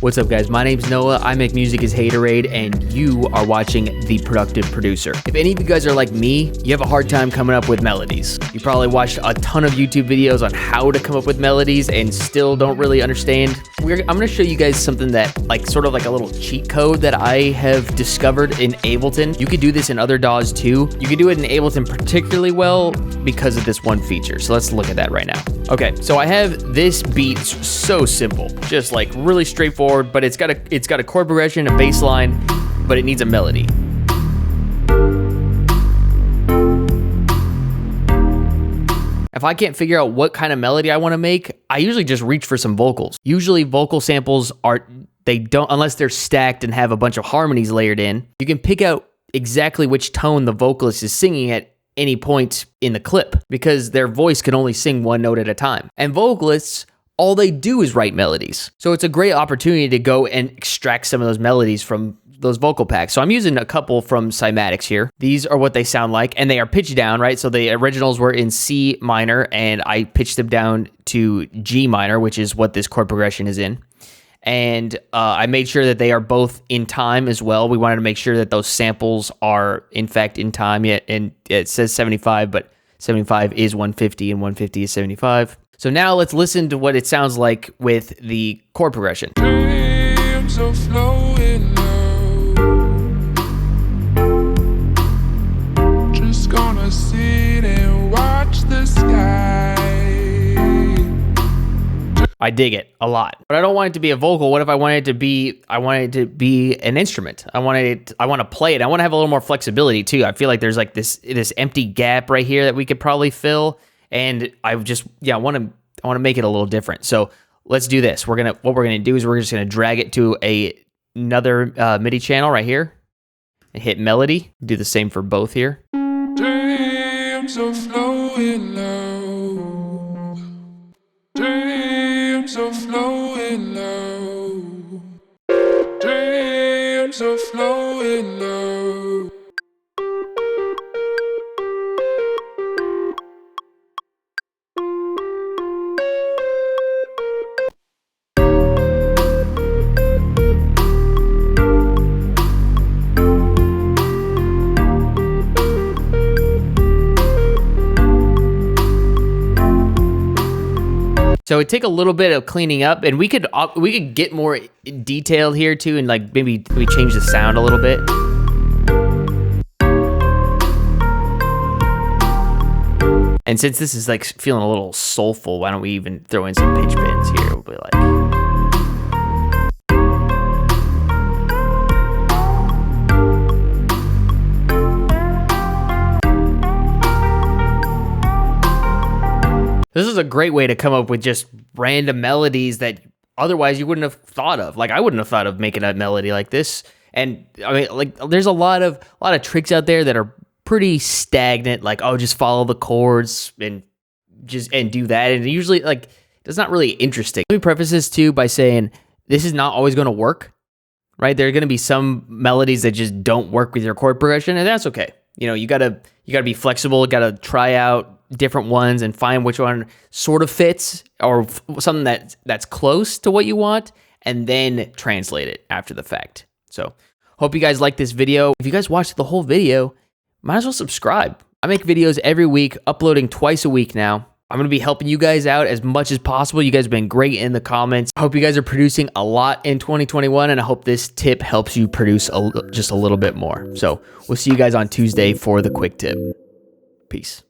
What's up, guys? My name's Noah. I make music as Haterade, and you are watching The Productive Producer. If any of you guys are like me, you have a hard time coming up with melodies. You probably watched a ton of YouTube videos on how to come up with melodies and still don't really understand. I'm gonna show you guys something that, sort of like a little cheat code that I have discovered in Ableton. You could do this in other DAWs too. You can do it in Ableton particularly well because of this one feature. So let's look at that right now. Okay, so I have this beat, so simple, just like really straightforward, but it's got a chord progression, a bass line, but it needs a melody. If I can't figure out what kind of melody I want to make, I usually just reach for some vocals. Usually vocal samples unless they're stacked and have a bunch of harmonies layered in, you can pick out exactly which tone the vocalist is singing at any point in the clip because their voice can only sing one note at a time. And vocalists, all they do is write melodies. So it's a great opportunity to go and extract some of those melodies from those vocal packs. So I'm using a couple from Cymatics here. These are what they sound like, and they are pitched down, right? So the originals were in C minor, and I pitched them down to G minor, which is what this chord progression is in. And I made sure that they are both in time as well. We wanted to make sure that those samples are, in fact, in time. Yet, and it says 75, but 75 is 150, and 150 is 75. So now let's listen to what it sounds like with the chord progression. Dreams are flowing low. Just gonna sit and watch the sky. I dig it a lot, but I don't want it to be a vocal. What if I want it to be? I want it to be an instrument. I want to play it. I want to have a little more flexibility too. I feel like there's like this empty gap right here that we could probably fill, and I want to make it a little different. So let's do this. What we're gonna do is we're just gonna drag it to another MIDI channel right here, and hit melody. Do the same for both here. Dreams are flowing low. Dreams are flowing low. Dreams are flowing low. So it take a little bit of cleaning up, and we could get more detailed here too, and maybe we change the sound a little bit. And since this is feeling a little soulful, why don't we even throw in some pitch bends here? We'll be like. This is a great way to come up with just random melodies that otherwise you wouldn't have thought of. I wouldn't have thought of making a melody like this. And I mean, there's a lot of tricks out there that are pretty stagnant. Just follow the chords and do that. And usually, it's not really interesting. Let me preface this too by saying this is not always going to work, right? There are going to be some melodies that just don't work with your chord progression, and that's okay. You gotta be flexible. You gotta try out different ones and find which one sort of fits or something that's close to what you want, and then translate it after the fact. So hope you guys like this video. If you guys watched the whole video, might as well subscribe. I make videos every week, uploading twice a week now. I'm going to be helping you guys out as much as possible. You guys have been great in the comments. I hope you guys are producing a lot in 2021, and I hope this tip helps you produce just a little bit more. So we'll see you guys on Tuesday for the quick tip. Peace.